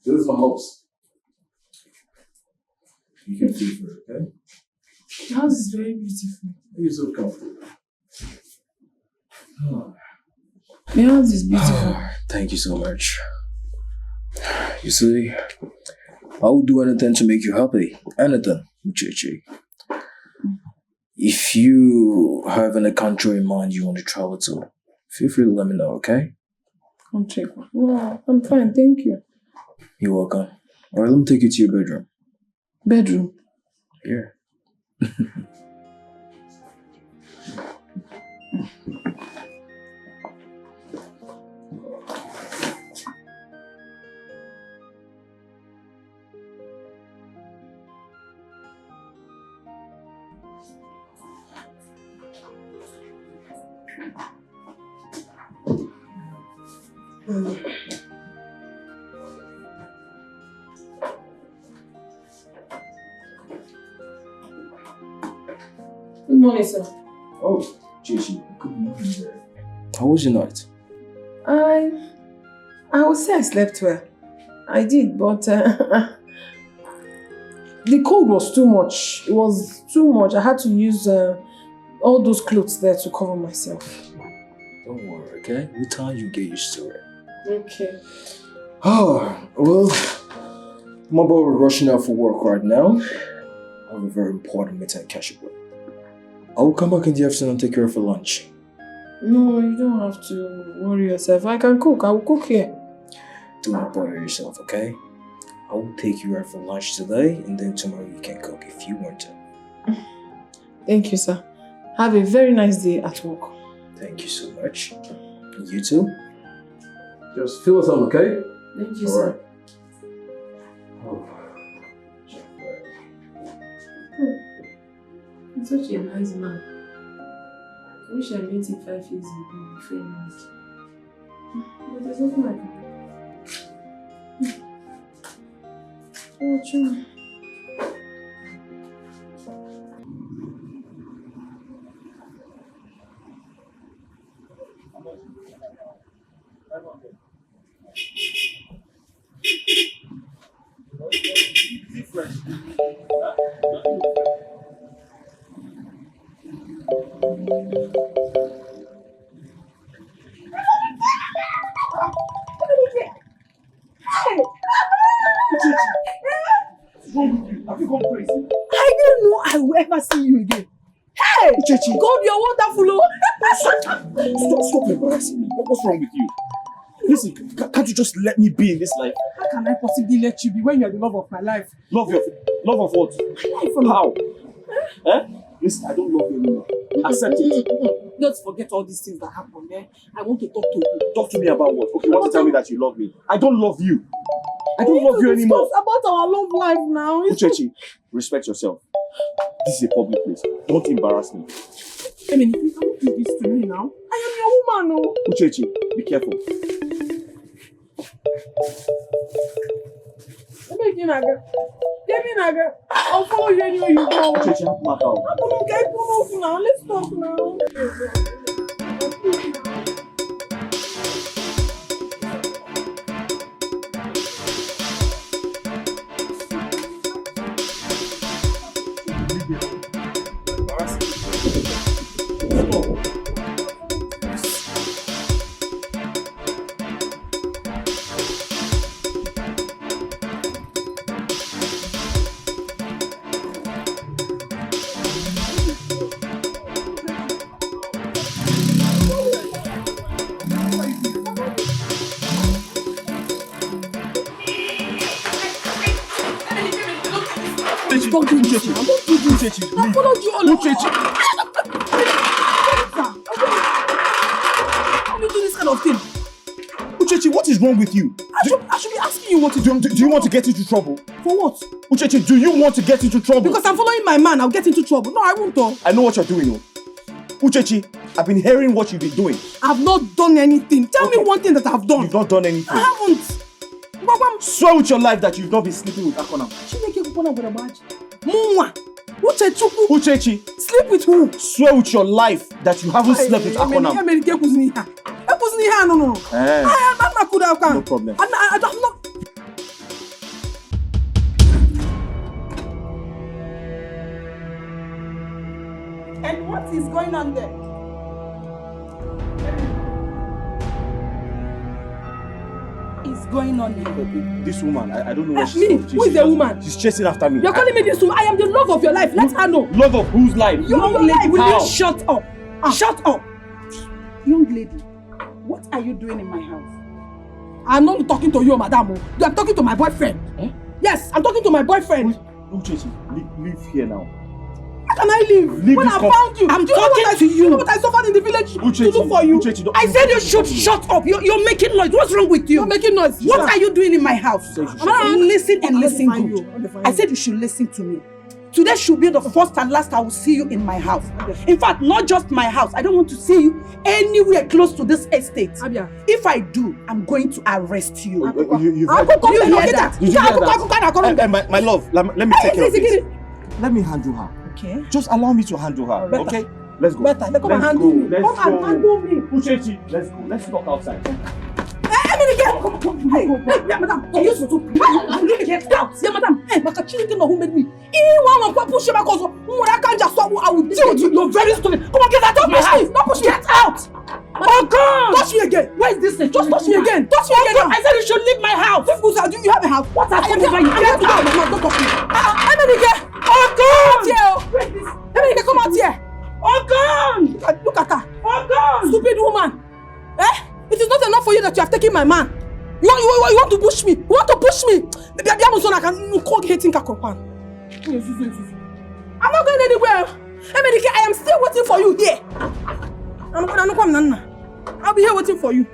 This is my house. You can feel for it, okay? The house is very beautiful. You're so comfortable. The house is beautiful. Thank you so much. You see, I will do anything to make you happy. Anything, Uchechi. If you have any country in mind you want to travel to, feel free to let me know, okay? Country? Wow, I'm fine, thank you. You're welcome. Alright, let me take you to your bedroom. Bedroom? Here. Good morning, sir. Oh, Jishi, good morning there. How was your night? I would say I slept well. I did, but the cold was too much. It was too much. I had to use all those clothes there to cover myself. Don't worry, okay? With time you get used to it. Okay. Oh, well, I'm about rushing out for work right now. I have a very important meeting to catch up with. I will come back in the afternoon and take care of for lunch. No, you don't have to worry yourself. I can cook. I will cook here. Do not bother yourself, okay? I will take you out for lunch today, and then tomorrow you can cook if you want to. Thank you, sir. Have a very nice day at work. Thank you so much. You too? Just feel us on, okay? Thank you, All sir. right. Oh. He's such a nice man. I wish I met him 5 years ago before he married. But there's nothing I can do. Oh, true. Have you gone crazy? I didn't know I will ever see you again. Hey! Uchechi. God, you're wonderful, oh! Stop embarrassing me. What's wrong with you? Listen, can't you just let me be in this life? How can I possibly let you be when you're the love of my life? Love of what? My life, oh. How? Eh? Listen, I don't love you anymore. Accept it. Don't forget all these things that happened, eh? I want to talk to you. Talk to me about what? Okay, you want to tell me that you love me? I don't love you. I don't love you anymore. About our love life now. Uchechi, respect yourself. This is a public place. Don't embarrass me. I mean, you can't do this to me now. I am your woman, oh. Uchechi, be careful. I'll follow you anywhere you go. Uchechi, help me out. Now. Let's talk now. Don't do Uchechi. Don't do Uchechi. I followed you all over. Uchechi. How do you do this kind of thing? Uchechi, what is wrong with you? I should be asking you what to do. Do you want to get into trouble? For what? Uchechi, do you want to get into trouble? Because I'm following my man, I'll get into trouble. No, I won't though. I know what you're doing, oh. Uchechi, I've been hearing what you've been doing. I've not done anything. Tell me one thing that I've done. You've not done anything. I haven't. Swear with your life that you've not been sleeping with Akona. Uchechi, sleep with who? Swear with your life that you haven't slept with Akona. No. No problem. is going on there? Is going on here? This woman, I don't know what she's Me? from. Who is the woman? She's chasing after me. You're calling me this woman? I am the love of your life. Let her know. Love of whose life? Young lady, will How? you shut up? Shut up. Young lady, what are you doing in my house? I'm not talking to you, madam. I'm talking to my boyfriend. Eh? Yes, I'm talking to my boyfriend. Uchechi, leave here now. How can I leave? Leave When this I com- found you, I'm do you know talking what I- to you. Do you know what I suffered in the village to Uchechi, do for you? Uchechi, don't- I said you should shut up. You're making noise. What's wrong with you? You're making noise. What are you doing in my house? Say you should shut up. Listen and I'll listen define good. you. I'll define I you. said you should listen to me. Today should be the first and last I will see you in my house. In fact, not just my house. I don't want to see you anywhere close to this estate. Abia. If I do, I'm going to arrest you. You've I'll heard- go come You there, hear look at that? Did you hear that? that? My love, let me take care of this. Let me handle her. Okay. Just allow me to handle her, Better. okay? Let's go. Better. Come and Let's handle go. me. Let's Come and go. handle me. Uchechi, let's go. Let's talk outside. Hey, yeah, madam. You used to. Get out. Yeah, madam. Hey, Makachiri didn't know who made me. Anyone will push him because I can't just stop. I will deal with you. You're very stupid. Come on, get out of my house. Don't push me. Get out. Oh God! Touch me again. Where is this thing? Just touch me again. Touch me again. I said you should leave my house. If you have a house. What has come over you? Get out. Don't talk to me. Emenike. Oh God! Where is this? Emenike, come out here. Oh God! Look at her. Oh God! Stupid woman. Eh? It is not enough for you that you have taken my man. You want to push me? You want to push me? I'm not going anywhere. Emenike, I am still waiting for you here. I'll be here waiting for you.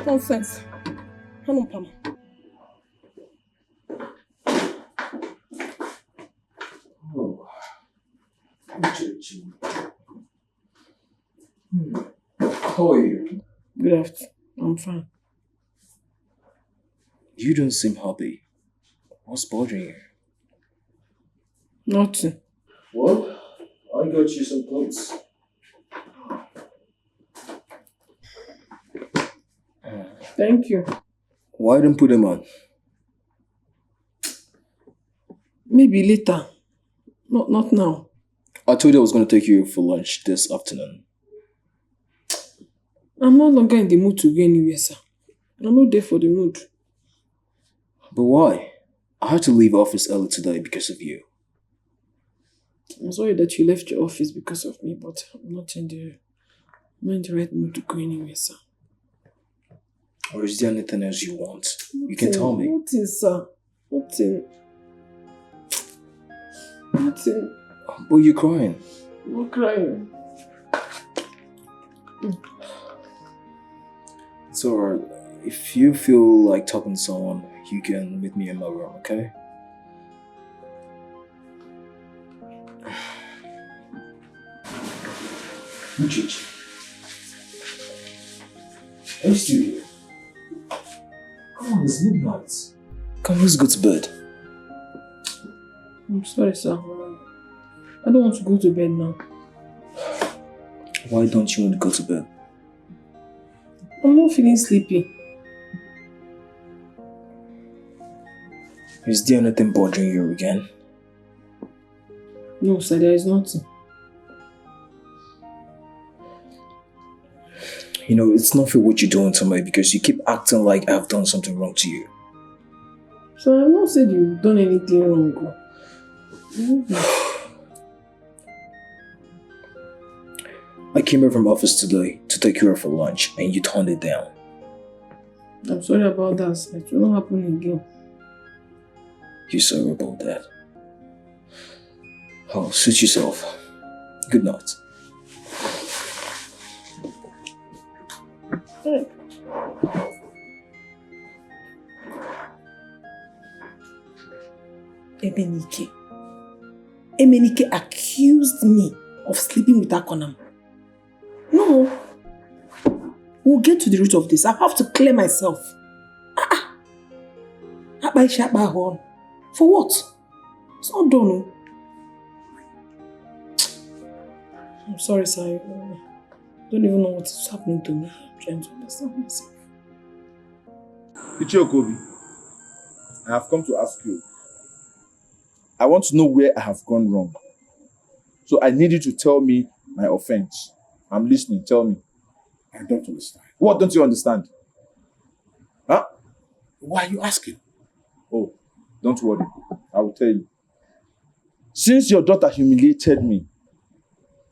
Nonsense. Oh. Uchechi. How are you? Good afternoon. I'm fine. You don't seem happy. What's bothering you? Nothing. Well, I got you some clothes. Thank you. Why don't put them on? Maybe later. Not now. I told you I was going to take you for lunch this afternoon. I'm no longer in the mood to go anywhere, sir. I'm not there for the mood. But why? I had to leave office early today because of you. I'm sorry that you left your office because of me, but I'm not in the right mood to go anywhere, sir. Or is there anything else you want? You can tell me. Nothing, sir. Nothing. Nothing. But you're crying. I'm not crying. It's alright. If you feel like talking to someone, you can meet me in my room, okay? Uchechi. Are you still here? Come on, it's midnight. Come, let's go to bed. I'm sorry, sir. I don't want to go to bed now. Why don't you want to go to bed? I'm not feeling sleepy. Is there anything bothering you again? No, sir, there is nothing. You know, it's not for what you're doing to me because you keep acting like I've done something wrong to you. So I've not said you've done anything wrong. I came here from office today to take you out for lunch and you turned it down. I'm sorry about that, sir. It will not happen again. You're sorry about that. Oh, suit yourself. Good night. Emenike accused me of sleeping with Akonam. No. We'll get to the root of this. I have to clear myself. For what? It's not done. No. I'm sorry, sir. I don't even know what is happening to me. I'm trying to understand myself. Ichiokobi, I have come to ask you. I want to know where I have gone wrong. So I need you to tell me my offense? I'm listening. Tell me. I don't understand. What don't you understand? Huh? Why are you asking? Oh, don't worry. I will tell you. Since your daughter humiliated me,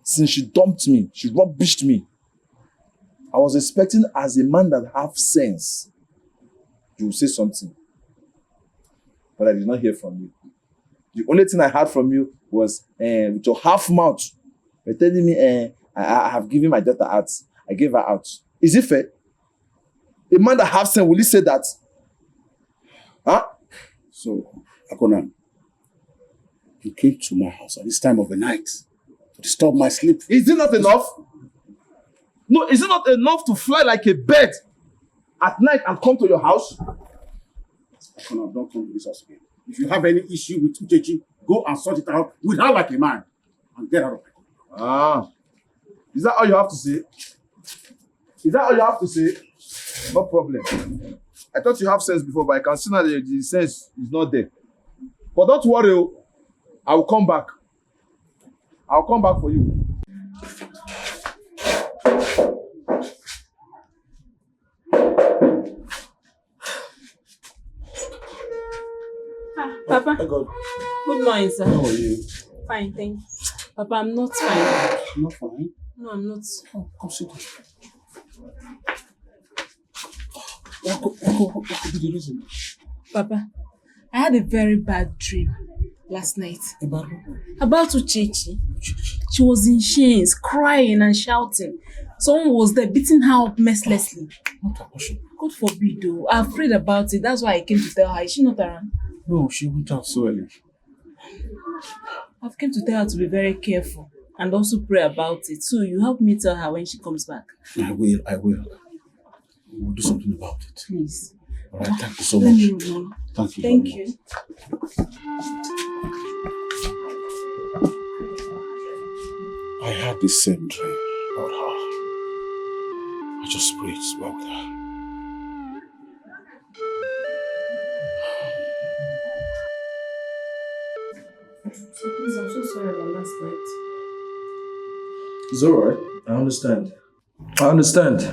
since she dumped me, she rubbished me, I was expecting as a man that have sense, you will say something. But I did not hear from you. The only thing I heard from you was with your half mouth. You're telling me I have given my daughter out. I gave her out. Is it fair? A man that have sense, will he say that? Huh? So, Akonan, you came to my house at this time of the night to disturb my sleep. Is it not enough? No, is it not enough to fly like a bird at night and come to your house? Akonan, don't come to this house again. If you have any issue with Uchechi, go and sort it out with her like a man and get out of my company. Ah. Is that all you have to say? Is that all you have to say? No problem. I thought you have sense before, but I can see now that the sense is not there. But don't worry, I will come back. I'll come back for you. Papa. Oh God. Good morning, sir. How are you? Fine, thank you. Papa, I'm not fine. You're not fine? No, I'm not. Oh, come sit down. What could be the reason? Papa, I had a very bad dream last night. About Uchechi. She was in chains, crying and shouting. Someone was there beating her up mercilessly. Not a question. God forbid, though. I'm afraid about it. That's why I came to tell her. Is she not around? No, she went out so early. I've came to tell her to be very careful and also pray about it. So you help me tell her when she comes back. I will. We'll do something about it. Please. All right, thank you so Let much. me know. Thank you. Thank very you. I had the same dream about her. I just pray it's well with her. So please, I'm so sorry about last night. It's alright. I understand.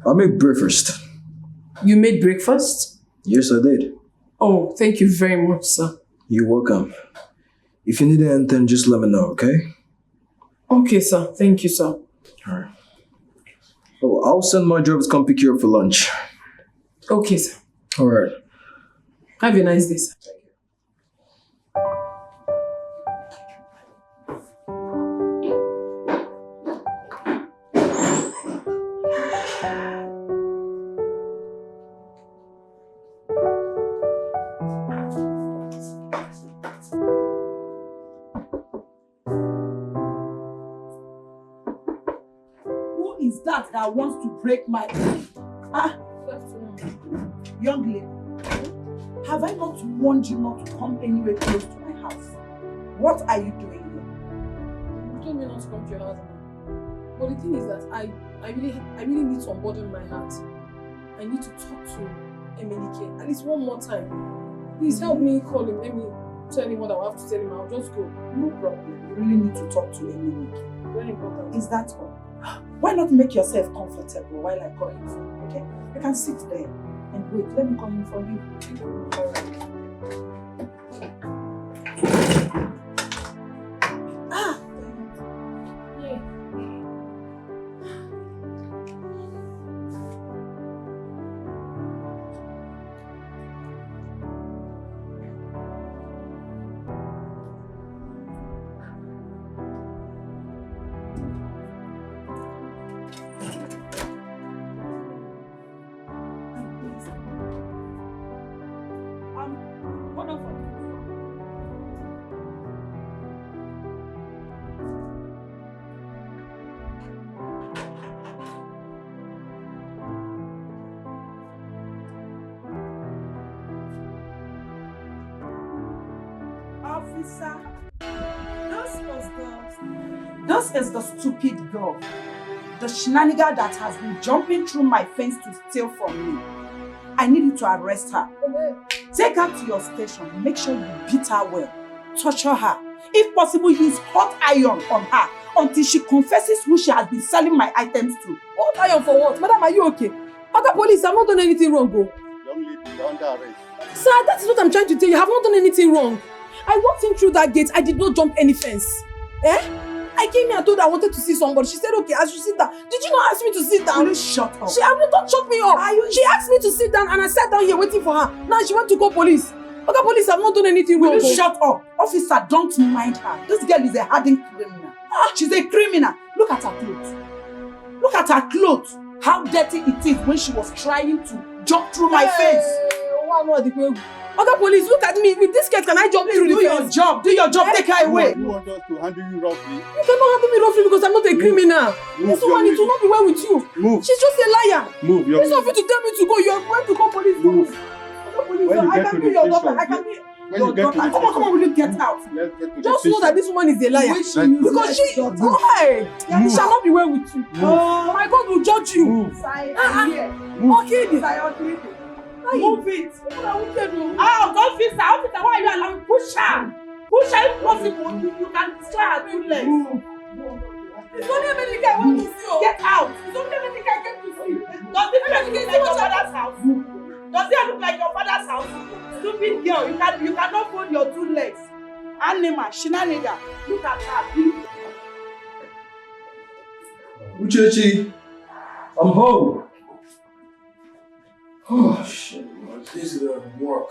I'll make breakfast. You made breakfast? Yes, I did. Oh, thank you very much, sir. You're welcome. If you need anything, just let me know, okay? Okay, sir. Thank you, sir. Alright. Oh, I'll send my driver to come pick you up for lunch. Okay, sir. Alright. Have a nice day, sir. That wants to break my young lady, have I not warned you not to come anywhere close to my house? What are you doing here? You told me not to come to your house. But the thing is that I really need to unburden my heart. I need to talk to Emenike at least one more time. Please help me call him. Let me tell him what I have to tell him. I'll just go. No problem. You really need to talk to Emenike. Very important. Is that all? Why not make yourself comfortable while I call him for you, okay? You can sit there and wait. Let me call him for you. All right. Yeah. What of Officer, this is the stupid girl, the shenanigan that has been jumping through my fence to steal from me. I need you to arrest her. Take her to your station. Make sure you beat her well. Torture her. If possible, use hot iron on her until she confesses who she has been selling my items to. Hold iron for what? Madam, are you okay? Other police, I've not done anything wrong, go. Young lady, you're under arrest. Sir, that is what I'm trying to tell you. I have not done anything wrong. I walked in through that gate. I did not jump any fence. I came here and told her I wanted to see somebody. She said, okay, I should sit down. Did you not ask me to sit down? Will you shut up? Don't shut me up. She asked me to sit down and I sat down here waiting for her. Now she went to call police. Other police have not done anything wrong. Will you shut up? Officer, don't mind her. This girl is a hardened criminal. She's a criminal. Look at her clothes. Look at her clothes. How dirty it is when she was trying to jump through my face. Other police, look at me. With this skirt, can I jump through the fence? Do your job. Take her away. You want us to handle you roughly? You cannot handle me roughly because I'm not a criminal. This woman, it will not be well with you. Move. She's just a liar. Move. It's not for you to tell me to go. You are going to call police. Move. Police. When you I get can to be the your daughter. station, I can be when your you get daughter. to the Come on, will you get out? Let's get to the Just station. know that this woman is a liar. Because she, hey, it shall not be well with you. My God will judge you. Move. Okay, Move it. Out, officer, why are you allowing? Push her. Push her if possible. You can try her 2 legs. It's only a medical I want to see. Get out. It's only a medical I came to see. Does the medical look like your father's house? Does it look like your father's house? Stupid girl, you cannot fold your 2 legs. Animal, shenanigan. Look at her. Uchechi, I'm home. Oh shit, man. This doesn't work.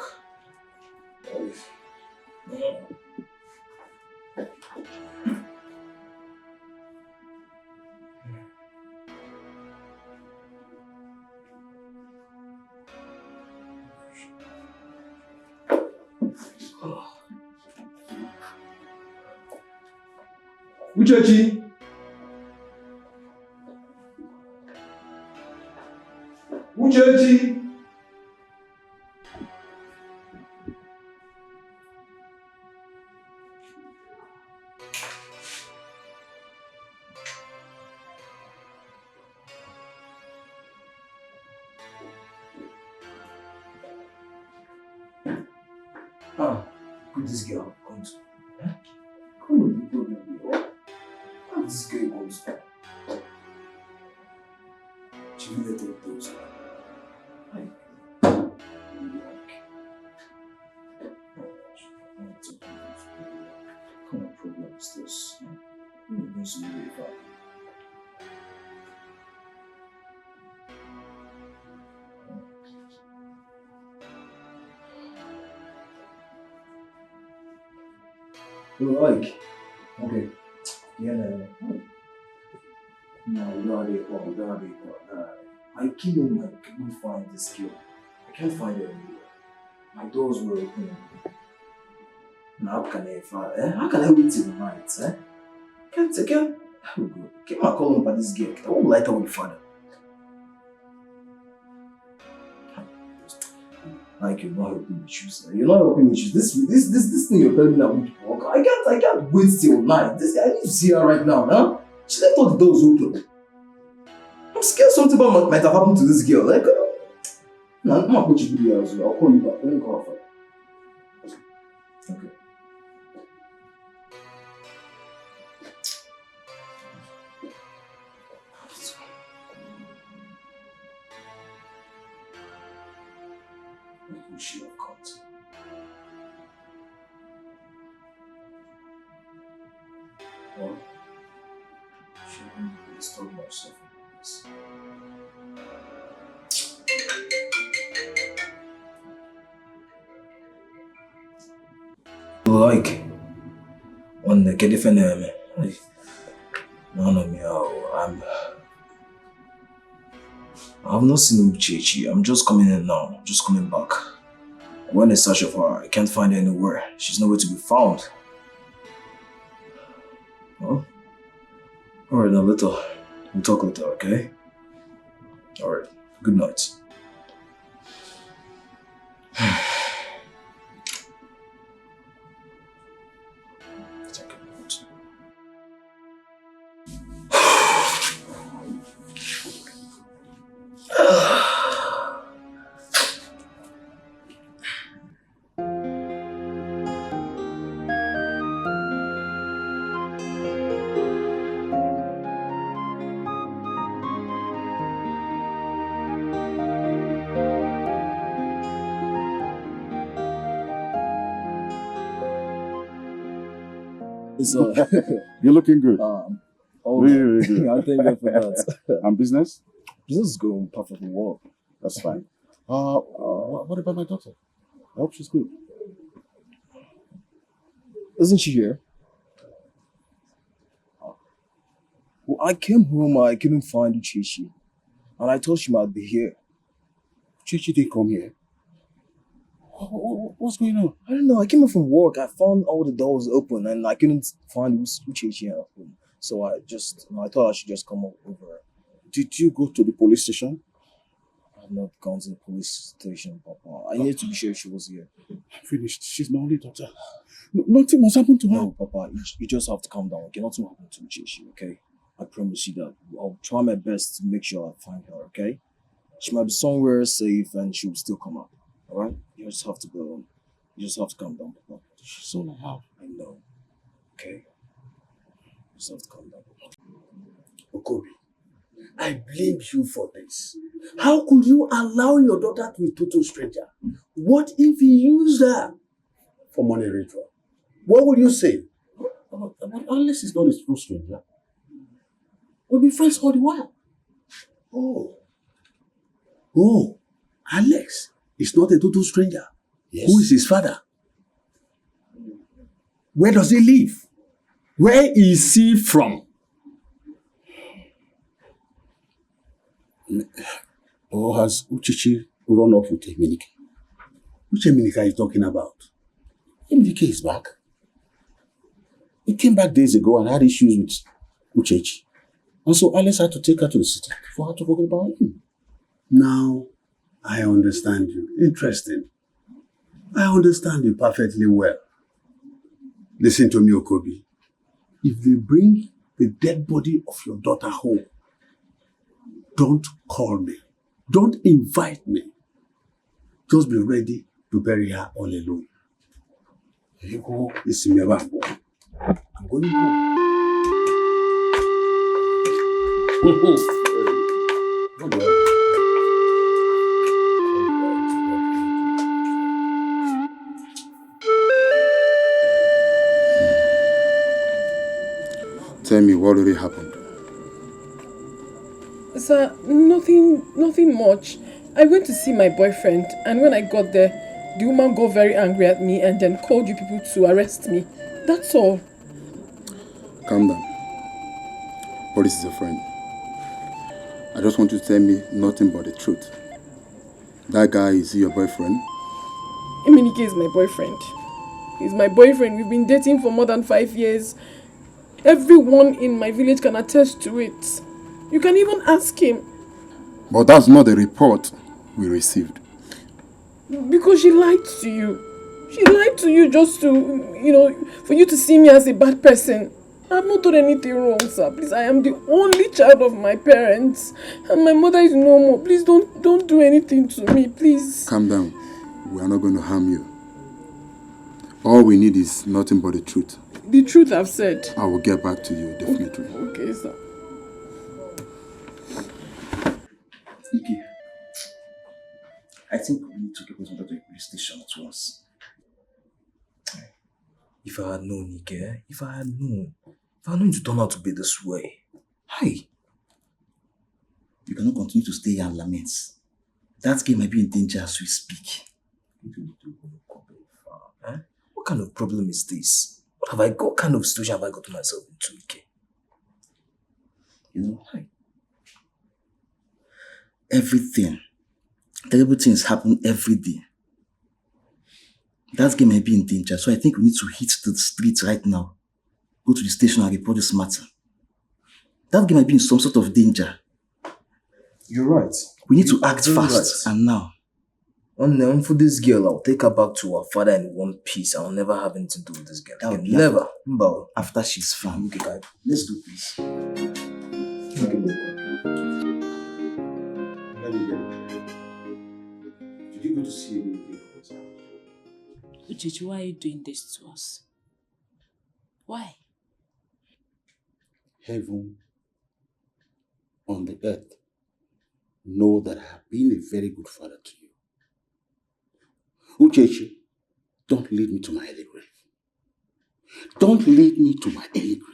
Uchechi. Uchechi. Could this girl come to? Come on, you don't know. How did this girl come to? She really thought those. What kind of problem is this? I'm going to be really bad. Like, okay, yeah, no, you don't have it. I came home, I couldn't find this girl. I can't find her anywhere. My doors were open. Now how can I wait till the night, eh? Can't, keep my call on by this girl. I won't light her with father. Like you're not helping issues. You're not helping issues. This thing you're telling me that won't work. I can't wait till night. I need to see her right now, huh? She left all the doors open. I'm scared something might have happened to this girl. Like, no, I'm not going to do as well. I'll call you back. Let me call her. Okay. Who she have caught? Well, she won't stop herself in this. Like, on the different none of me, I've not seen Uchechi. I'm just coming in now, just coming back. I went in search of her. I can't find her anywhere. She's nowhere to be found. Well, alright, now later. We'll talk later, okay? Alright, good night. So, You're looking good. really, Really good. I thank God for that. And business? Business is going perfectly well. That's fine. What about my daughter? I hope she's good. Isn't she here? Well, I came home, I couldn't find Uchechi. And I thought she might be here. Chichi didn't come here. What's going on? I don't know, I came home from work, I found all the doors open and I couldn't find Uchechi at home. So I thought I should just come over. Did you go to the police station? I've not gone to the police station, Papa. I need to be sure she was here. I'm finished. She's my only daughter. Nothing must happen to her. No, Papa, you just have to calm down. Okay, nothing will happen to Uchechi, okay? I promise you that. I'll try my best to make sure I find her, okay? She might be somewhere safe and she will still come up. Alright? You just have to go on. You just have to calm down, Papa. She's all I have. I know. Okay? You just have to calm down, Papa. Okobi, I blame you for this. How could you allow your daughter to a total stranger? What if he used her for money ritual? What would you say? But Alice is not a true stranger. We'll be friends all the while. Oh, Alex is not a total stranger. Yes. Who is his father? Where does he live? Where is he from? Or has Uchichi run off with Emenike? Which Emenike are you talking about? Emenike is back. He came back days ago and had issues with Uchichi. And so Alice had to take her to the city for her to forget about him. Now, I understand you. Interesting. I understand you perfectly well. Listen to me, Okobi. If they bring the dead body of your daughter home, don't call me. Don't invite me. Just be ready to bury her all alone. You go, listen me back. I'm going home. Don't worry. Tell me what really happened. Sir, nothing much. I went to see my boyfriend, and when I got there, the woman got very angry at me and then called you people to arrest me. That's all. Calm down. Police is a friend. I just want you to tell me nothing but the truth. That guy, is he your boyfriend? Emenike is my boyfriend. He's my boyfriend. We've been dating for more than 5 years. Everyone in my village can attest to it. You can even ask him. But that's not the report we received. Because she lied to you. She lied to you just to, for you to see me as a bad person. I've not done anything wrong, sir. Please, I am the only child of my parents. And my mother is no more. Please don't do anything to me, please. Calm down. We are not going to harm you. All we need is nothing but the truth. The truth I've said. I will get back to you, definitely. Okay, sir. Ike, I think we need to get this to the police station at once. If I had known, Ike, if I had known it would turn out to be this way. Hi. You cannot continue to stay here and lament. That girl might be in danger as we speak. Eh? What kind of problem is this? What kind of situation have I got myself into, Ike? Hi. Everything. Terrible things happen every day. That girl might be in danger, so I think we need to hit the streets right now. Go to the station and report this matter. That girl might be in some sort of danger. You're right. We need to act fast, and now. For this girl, I'll take her back to her father in one piece. I'll never have anything to do with this girl. That would be Never. After she's found. Okay, guys. Let's do this. Let me get it. Did you go to see me? Uchechi, why are you doing this to us? Why? Heaven on the earth know that I have been a very good father to you. Uchechi, don't lead me to my early grave. Don't lead me to my early grave.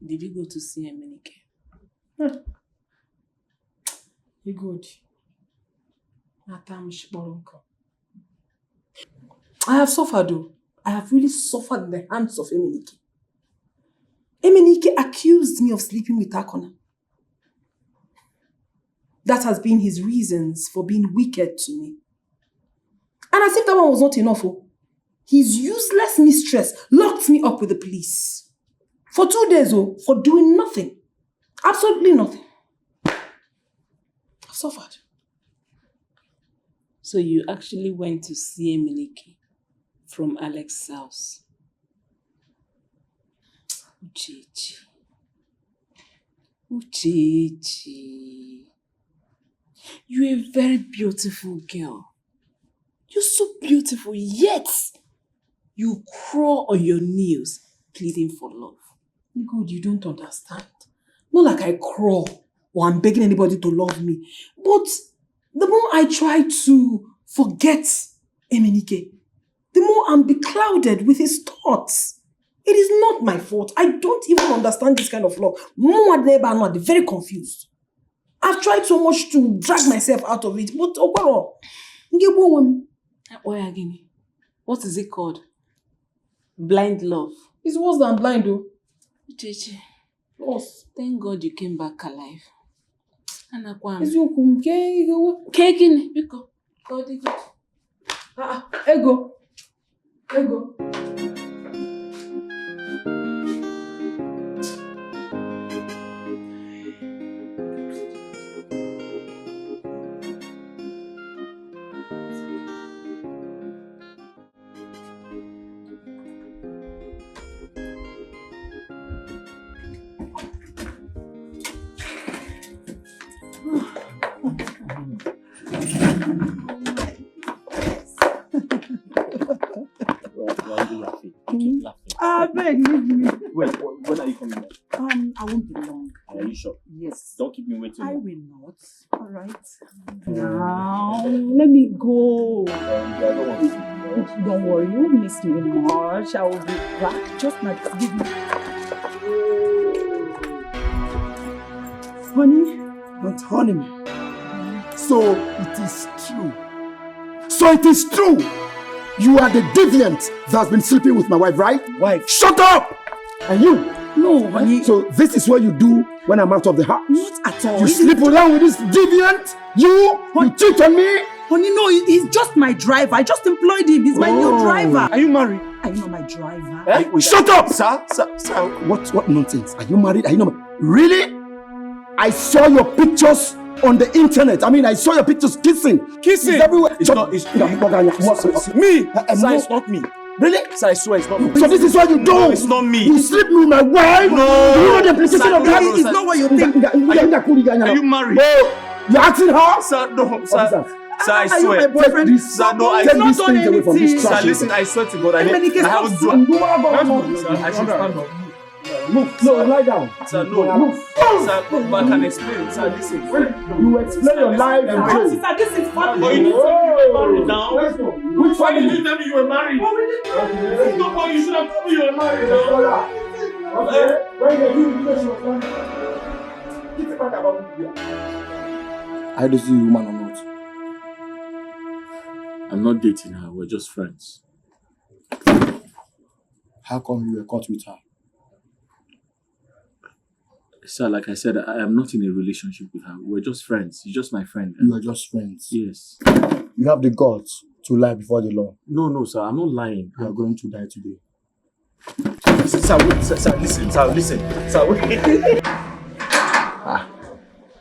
Did you go to see Emenike? You good. Natam Shiboronko. I have suffered though. I have really suffered in the hands of Emenike. Emenike accused me of sleeping with Akona. That has been his reasons for being wicked to me. And as if that one was not enough, his useless mistress locked me up with the police. For 2 days, for doing nothing. Absolutely nothing. I've suffered. So you actually went to see Emenike from Alex's house? Uchechi. You're a very beautiful girl. You're so beautiful, yet you crawl on your knees pleading for love. God, you don't understand. Not like I crawl or I'm begging anybody to love me. But the more I try to forget Emenike, the more I'm beclouded with his thoughts. It is not my fault. I don't even understand this kind of love. I'm very confused. I've tried so much to drag myself out of it, but what is it called? Blind love. It's worse than blind though. Uchechi, Yes. thank God you came back alive. Ego. Ego. I beg, leave me. Wait, when are you coming back? I won't be long. Are you sure? Yes. Don't keep me waiting. I will not. All right. Now, let me go. I don't want to see you. Don't worry, you won't miss me much. I will be back. Just not give me. Honey, Not honey me. So it is true. So it is true. You are the deviant that's been sleeping with my wife, right? Wife. Shut up! And you? no, honey. So this is what you do when I'm out of the house? Not at all. You sleep around with this deviant? You cheat on me? Honey, no, he's just my driver. I just employed him. He's my new driver. Are you married? Are you not my driver? Eh? Shut up! Sir. What nonsense? Are you married? Are you not married? Really? I saw your pictures on the internet. I mean, I saw your pictures kissing. Kissing? It's everywhere. It's not. It's me. Sir, it's not me. Really? Sir, I swear it's not me. So this is what you do? No, it's not me. You sleep with my wife? No. Do you know the implication Sir, of that? no, It's not what you think. Are you married? No. You're asking her? Sir, no. Sir, I Are you my swear. boyfriend? This, Sir, no, I take not these done things away from this anything. trash. Sir, listen, I swear to God, I Emenike, haven't stop. done. Sir, I should stand up. Move. No, lie down. Sir, no. Move. Sir, but I can explain. Sir, listen. You explain your life and go. Sister, this is fun. Oh, you need to be married now. Let's go. Why Which family? did you tell me you were married? This is not what you should have told me you were married now. Okay. When you do the she was married. Keep it back about me. I don't see you woman or not. I'm not dating her, we're just friends. How come you were caught with her? Sir, like I said, I am not in a relationship with her. We're just friends. She's just my friend. You are just friends. Yes. You have the guts to lie before the law. No, sir, I'm not lying. You are going to die today. Sir, wait, sir, listen. Sir, wait.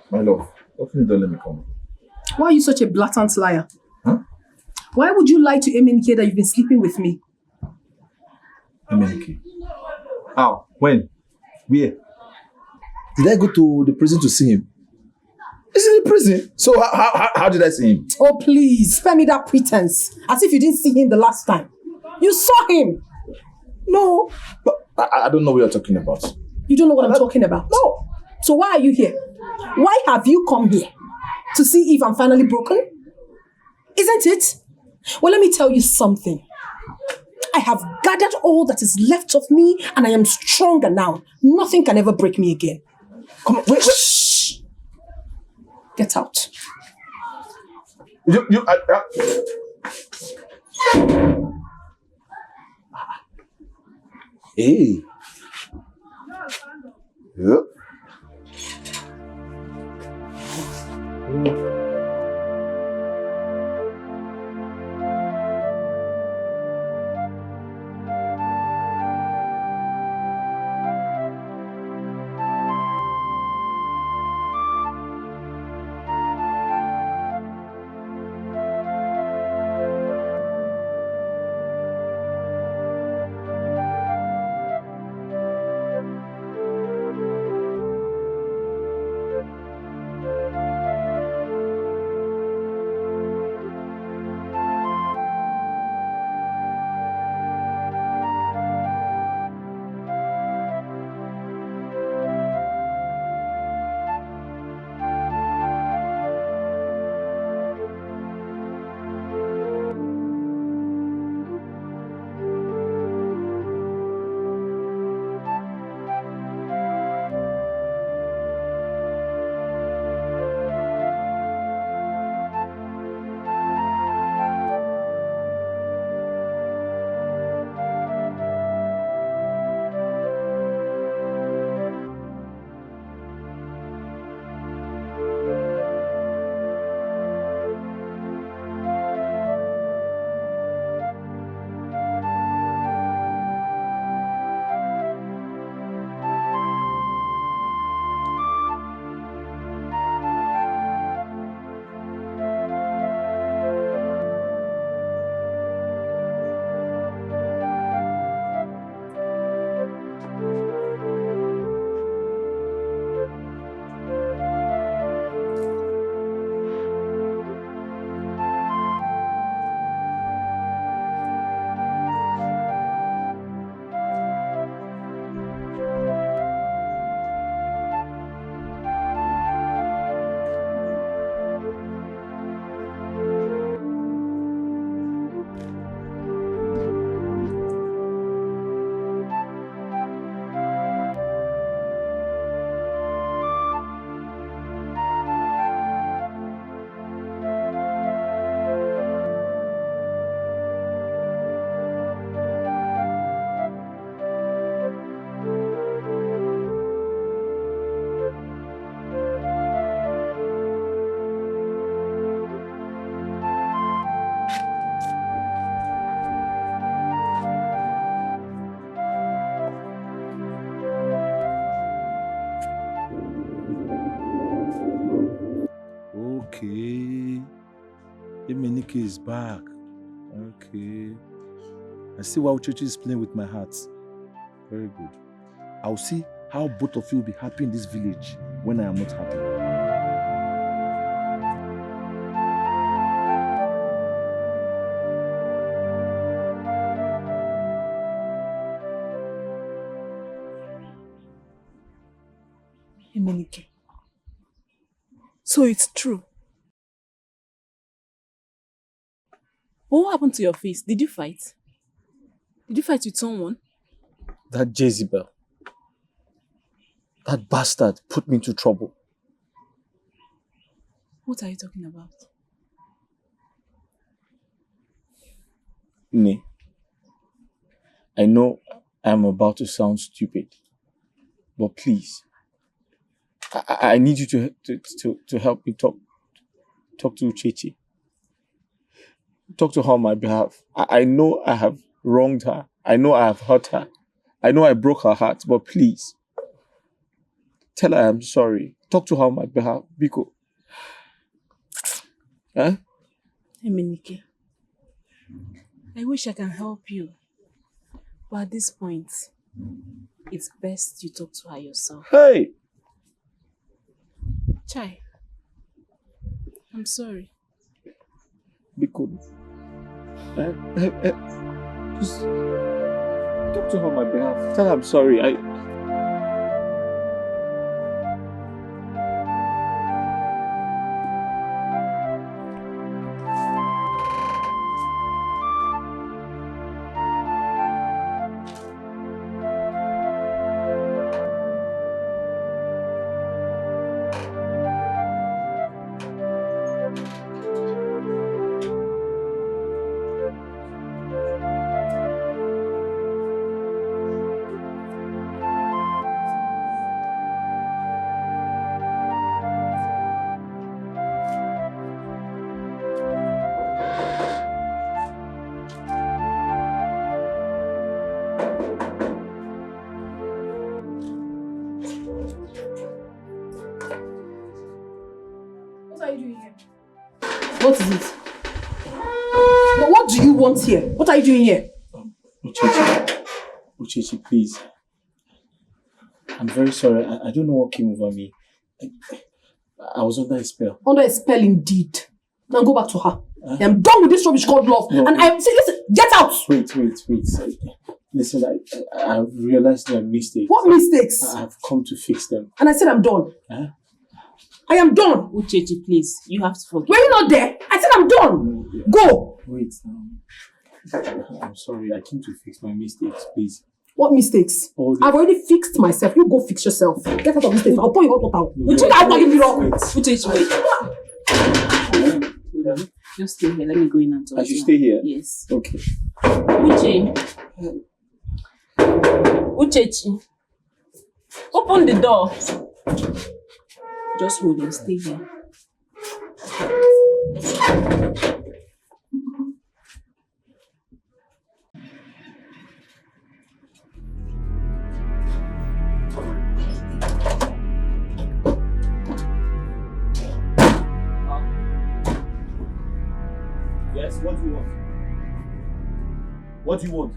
My love, definitely don't let me come. Why are you such a blatant liar? Huh? Why would you lie to Emenike that you've been sleeping with me? Emenike. How? When? Where? Did I go to the prison to see him? He's in the prison. So how did I see him? Oh, please, spare me that pretense. As if you didn't see him the last time. You saw him. No. But I don't know what you're talking about. You don't know what I'm talking about? No. So why are you here? Why have you come here? To see if I'm finally broken? Isn't it? Well, let me tell you something. I have gathered all that is left of me and I am stronger now. Nothing can ever break me again. Come on, wait. Shh. Get out. Hey. Yep. Okay. Emenike is back. Okay. I see why Uchechi is playing with my heart. Very good. I'll see how both of you will be happy in this village when I am not happy. Emenike. So it's true. But what happened to your face? Did you fight? Did you fight with someone? That Jezebel, that bastard put me into trouble. What are you talking about? Nee. I know I'm about to sound stupid, but please, I need you to help me talk to Uchechi. Talk to her on my behalf. I know I have wronged her. I know I have hurt her. I know I broke her heart, but please, tell her I'm sorry. Talk to her on my behalf, Biko. Eh? Emenike, I wish I can help you. But at this point, it's best you talk to her yourself. Hey! Chai, I'm sorry. Biko. Just talk to her on my behalf. Tell her I'm sorry. What are you doing here? What is it? But what do you want here? What are you doing here? Uchechi, please. I'm very sorry. I don't know what came over me. I was under a spell. Under a spell indeed. Now go back to her. I'm done with this rubbish called love. No. And I'm saying, listen, get out! Wait. Listen, I've realized my mistakes. What mistakes? I've come to fix them. And I said I'm done. I am done. Uchechi, please, you have to forgive. Were you not there? I said I'm done. No, Go. Wait. I'm sorry. I came to fix my mistakes, please. What mistakes? I've already fixed myself. You go fix yourself. Get out of this place. I'll pour you hot water. You think I'm going to be wrong? Uchechi, wait. Just stay here. Let me go in and talk. I should stay here? Yes. Okay. Uchechi, open the door. Just hold on. Stay here. Yes, what do you want? What do you want?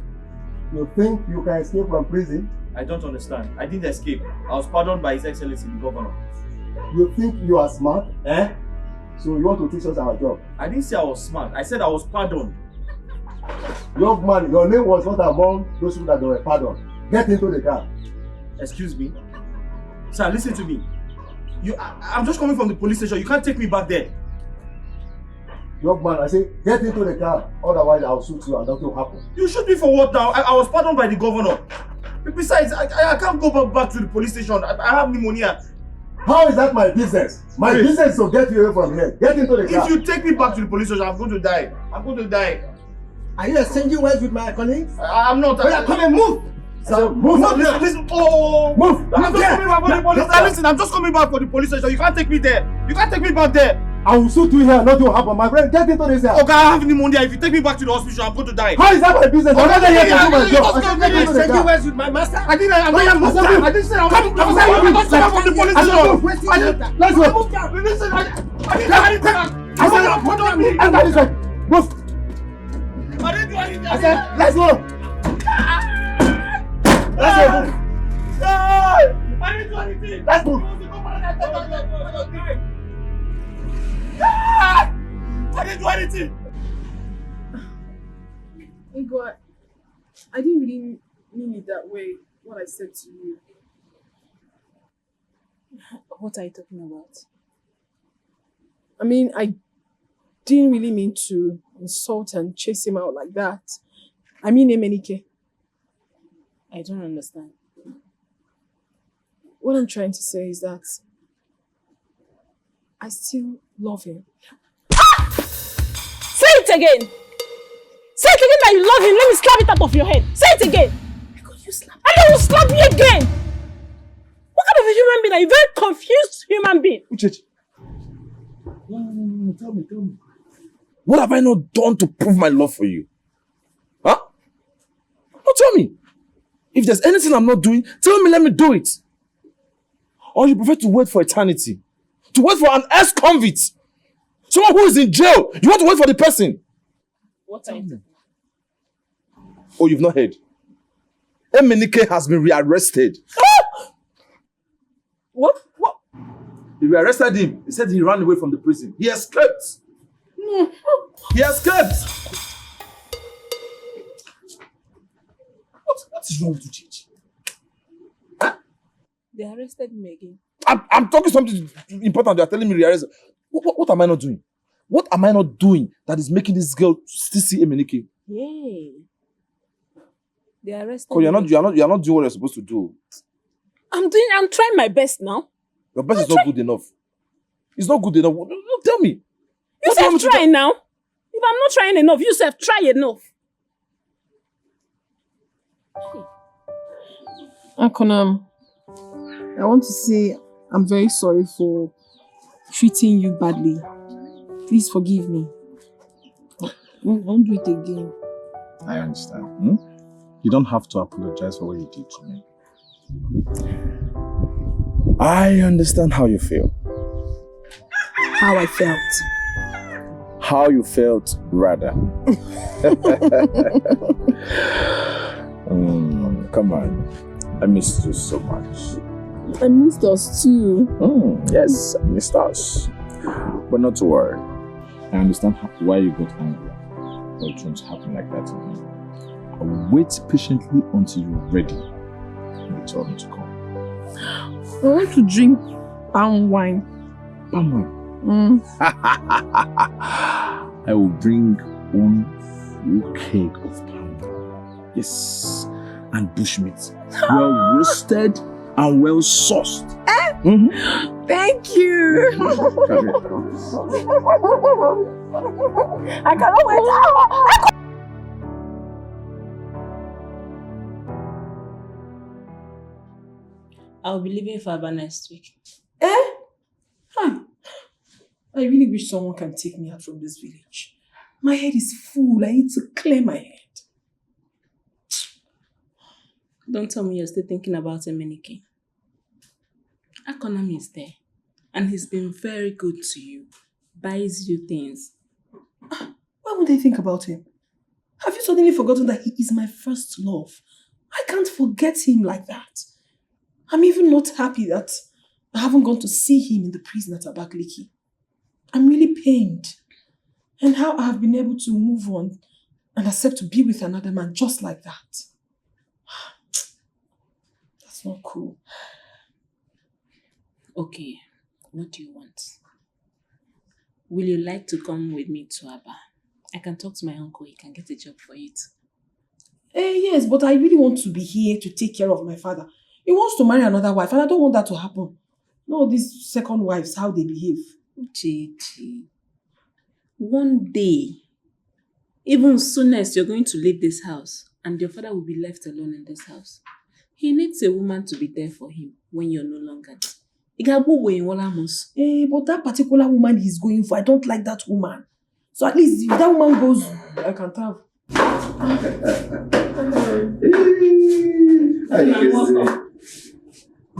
You think you can escape from prison? I don't understand. I didn't escape. I was pardoned by His Excellency the Governor. You think you are smart? Eh? So you want to teach us our job? I didn't say I was smart. I said I was pardoned. Young man, your name was not among those people that were pardoned. Get into the car. Excuse me? Sir, listen to me. I'm just coming from the police station. You can't take me back there. Young man, I say, get into the car. Otherwise, I'll shoot you and nothing will happen. You shoot me for what now? I was pardoned by the governor. Besides, I can't go back to the police station. I have pneumonia. How is that my business? My business is to get you away from here. Get into the car. If you take me back to the police station, I'm going to die. I'm going to die. Are you exchanging words with my colleagues? I'm not. Come and move! Sir, move up there! Listen, oh! Move! I'm just coming back for the police station. Listen, I'm just coming back for the police station. You can't take me there. You can't take me back there. I will shoot you here. Nothing will happen. My friend, get into this here. Okay, I have pneumonia. If you take me back to the hospital, I'm going to die. How is that my business? I'm not here to do my job. I said, get into the Exchanging car. words with my master. I didn't say I was coming from the police station. Let's go. Listen, I Enter this way. Move. didn't do anything. I said, let's go. Let's go. Move. I didn't do anything. Let's move. I didn't do anything. Ingo, I didn't really mean it that way, what I said to you. What are you talking about? I mean, I didn't really mean to insult and chase him out like that. I mean, Emenike. I don't understand. What I'm trying to say is that I still love him. Say it again! Say it again that you love him. Let me slap it out of your head. Say it again! Because you slap. And then you slap me again! What kind of a human being are you? Very confused human being. Uchechi. No. Tell me. What have I not done to prove my love for you? Huh? No, tell me. If there's anything I'm not doing, tell me, let me do it. Or you prefer to wait for eternity? To wait for an ex-convict? Someone who is in jail. You want to wait for the person? What are you doing? Oh, you've not heard? Emenike has been rearrested. What? They rearrested him. He said he ran away from the prison. He escaped. He escaped. What is wrong with you, Chichi? They arrested me again. I'm talking something important. You are telling me rearrested. What am I not doing? What am I not doing that is making this girl still see Emenike? Yay. They arrested Because you're me. not doing what you're supposed to do. I'm trying my best now. Your best is not good enough. It's not good enough. No, tell me. You What do you want me said to try now. If I'm not trying enough, you said try enough. Akonam, I want to say I'm very sorry for treating you badly. Please forgive me. I won't do it again. I understand. You don't have to apologize for what you did to me. I understand how you feel. how I felt. How you felt, rather. Come on. I missed you so much. I missed us too. Yes, I missed us. But not to worry. I understand why you got angry. But it won't happen like that to me. I'll wait patiently until you're ready. You tell me to come. I want to drink palm wine. Palm wine? I will bring one full keg of palm wine. Yes. And bushmeat. Well roasted and well sauced. Thank you. I cannot wait. I'll be leaving for Aba next week. Hi. I really wish someone can take me out from this village. My head is full. I need to clear my head. Don't tell me you're still thinking about Emenike. Akonam is there. And he's been very good to you. Buys you things. Why would I think about him? Have you suddenly forgotten that he is my first love? I can't forget him like that. I'm even not happy that I haven't gone to see him in the prison at Abakaliki. I'm really pained. And how I have been able to move on and accept to be with another man just like that. That's not cool. Okay, what do you want? Will you like to come with me to Aba? I can talk to my uncle, he can get a job for it. Yes, but I really want to be here to take care of my father. He wants to marry another wife and I don't want that to happen. No, these second wives, how they behave. JJ, one day, even soonest you're going to leave this house and your father will be left alone in this house. He needs a woman to be there for him when you're no longer there. But that particular woman he's going for, I don't like that woman. So at least if that woman goes, I can tell.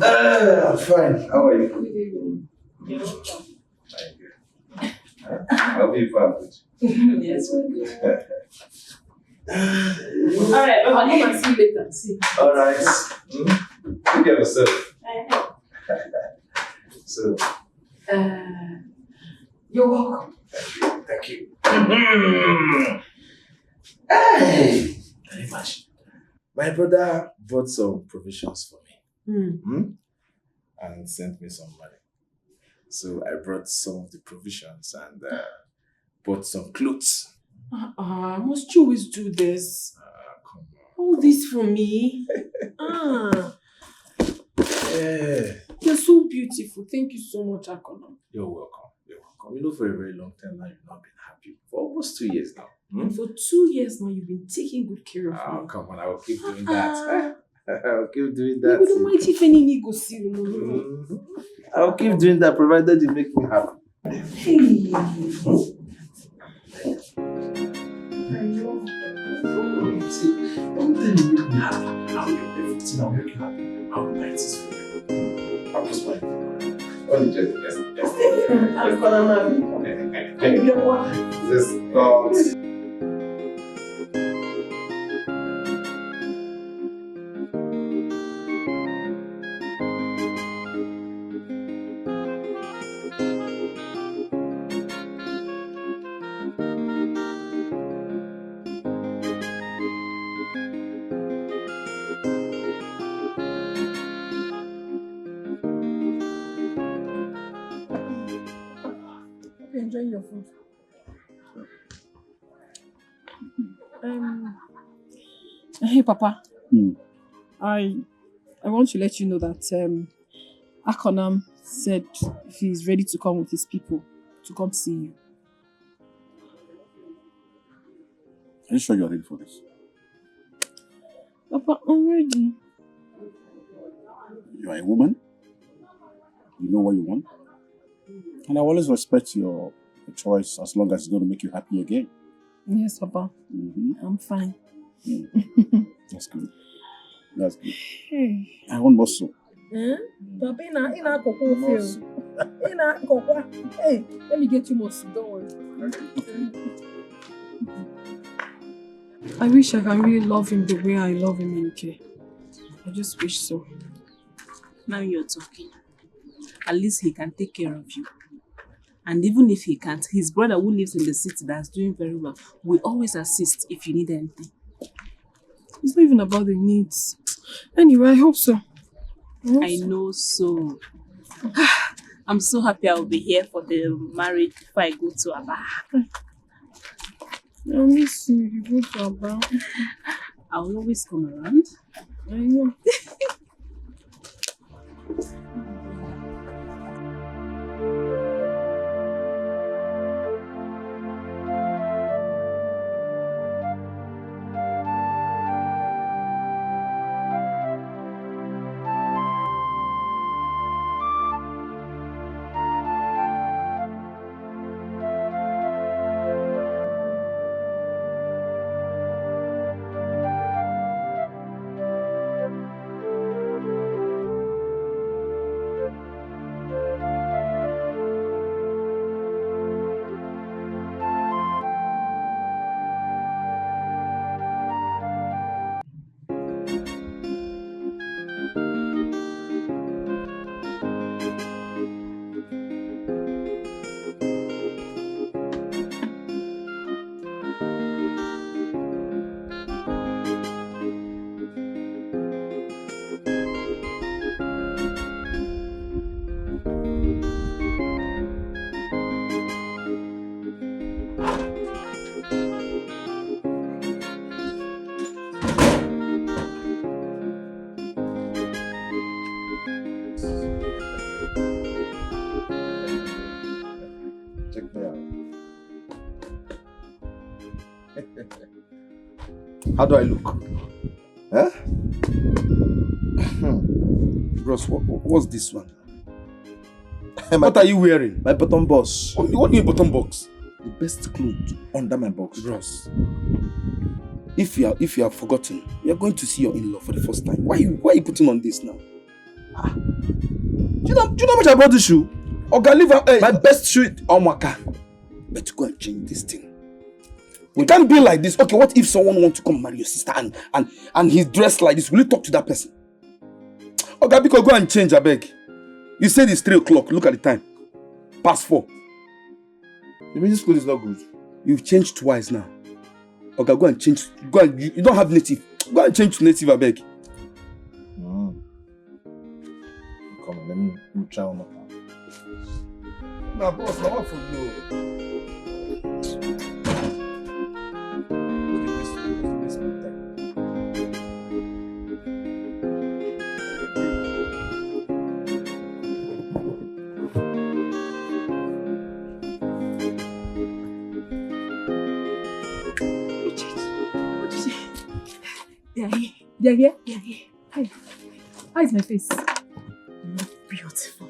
I'm fine. How are you? I'll be fine. Yes, we're good. Alright, I'll come and see you later. See. Alright. Take care of yourself. So, You're welcome. thank you. Hey! Very much. My brother bought some provisions for me. And sent me some money. So I brought some of the provisions and bought some clothes. Must you always do this? Come on. All this for me? Yeah. You're so beautiful. Thank you so much, Akona. You're welcome. You're welcome. You know, for a very long time now, you've not been happy. For almost 2 years now. And for 2 years now, you've been taking good care of me. Come on, I will keep doing that. I'll keep doing that. You don't mind if any need go see you. I'll keep doing that, provided you make me happy. Hey. See, don't tell me make me happy. I'll do everything. I'll make you happy. I'll buy this for you. I'll just buy it. Only just Just God. Enjoying your food. Hey, Papa. I want to let you know that Akonam said he's ready to come with his people to come see you. Are you sure you're ready for this? Papa, I'm ready. You are a woman. You know what you want. And I always respect your choice as long as it's going to make you happy again. Yes, Papa. I'm fine. That's good. That's good. Hey. I want more soup. Papa, in a cocoa field. Hey, let me get you more. Don't worry. I wish I can really love him the way I love him, Enike. I just wish so. Now you're talking. At least he can take care of you. And even if he can't, his brother who lives in the city that's doing very well will always assist if you need anything. It's not even about the needs. Anyway, I hope so. I know so. I'm so happy I'll be here for the marriage before I go to Aba. I miss you. You go to Aba. I'll always come around. I know. Check me out. How do I look? Huh? Bros, what's this one? What are you wearing? My bottom box. What do you mean bottom box? The best clothes under my box. Bros, if you have forgotten, you are going to see your in-law for the first time. Why are you putting on this now? Do you know how much I bought this shoe? Okay, leave my best shoe on my car. But go and change this thing. We can't be like this. Okay, what if someone wants to come marry your sister and he's dressed like this? Will you talk to that person? Okay, because go and change, I beg. You said it's 3 o'clock. Look at the time. Past 4. You mean this clothes is not good? You've changed twice now. Okay, go and change. You don't have native. Go and change to native, I beg. Come on, let me try one more time. Nah, boss, now what for you? They're here. Hi. How is my face? Beautiful.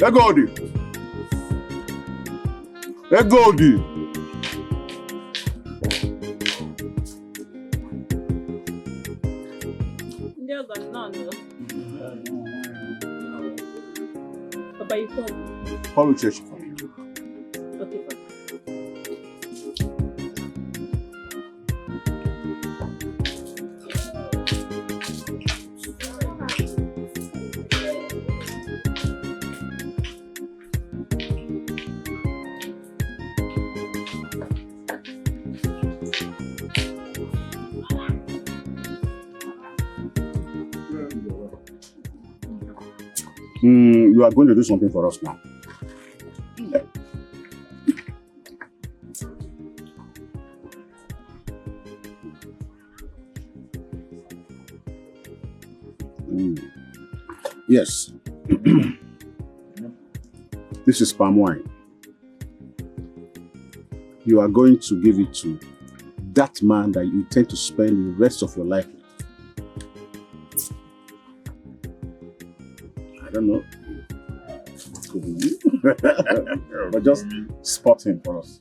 Egodi. Egodi. Papa, you come. Call church. Okay, Papa. You are going to do something for us now. Yes. This is palm wine. You are going to give it to that man that you intend to spend the rest of your life with. I don't know. It could be you. But just spot him for us.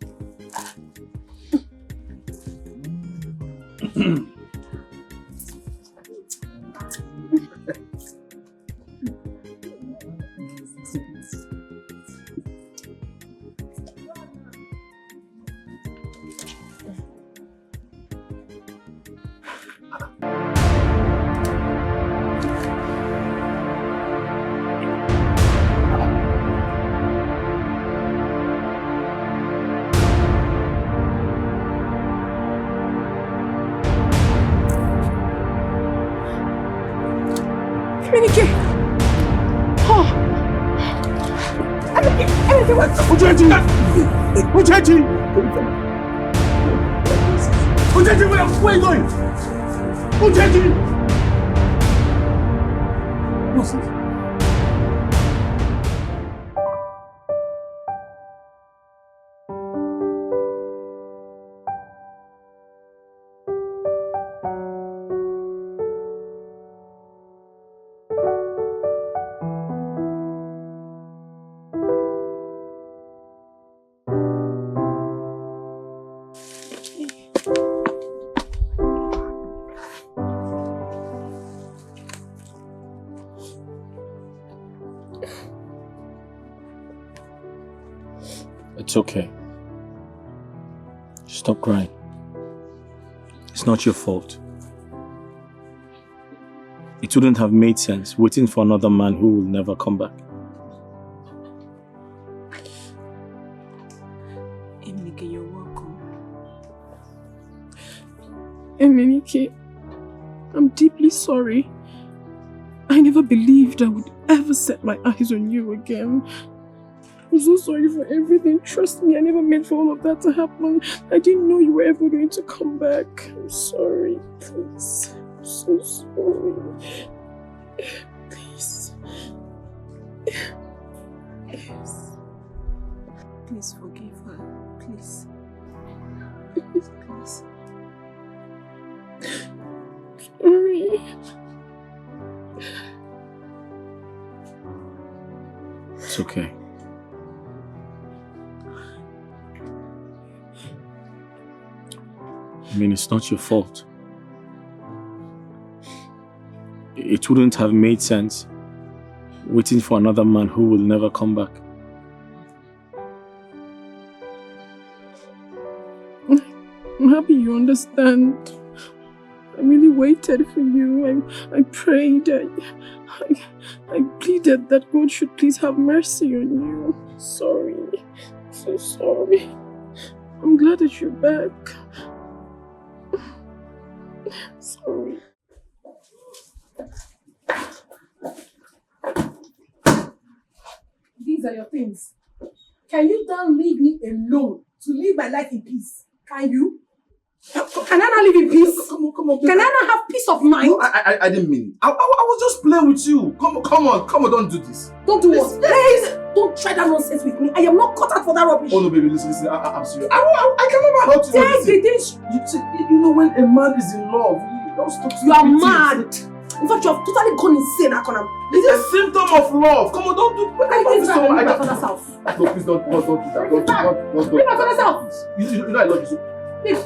Uchechi! Uchechi, where are you going? Uchechi! What's this? It's okay. Stop crying. It's not your fault. It wouldn't have made sense waiting for another man who will never come back. Emenike, you're welcome. Emenike, I'm deeply sorry. I never believed I would ever set my eyes on you again. I'm so sorry for everything. Trust me, I never meant for all of that to happen. I didn't know you were ever going to come back. I'm sorry, please. I'm so sorry. Please. Yes. Please forgive her. Please. Please. Sorry. It's okay. I mean, it's not your fault. It wouldn't have made sense waiting for another man who will never come back. I'm happy you understand. I really waited for you. I prayed. I pleaded that God should please have mercy on you. Sorry. I'm so sorry. I'm glad that you're back. Sorry. These are your things. Can you now leave me alone to live my life in peace? Can you? Can I not live in peace? Come on. Can I not have peace of mind? No, I didn't mean it. I was just playing with you. Come on, don't do this. Don't do what? Please, don't try that nonsense with me. I am not cut out for that rubbish. Oh no, baby, listen. I'm serious. I can never hurt you. Take the things. You know when a man is in love, he don't stop. You are mad. In fact, you have totally gone insane, Akonam. It's a symptom of love. Come on, don't do. I think it's so my father's house. No, please don't do that. Don't do that. Leave my father's house. You know I love you so. Leave.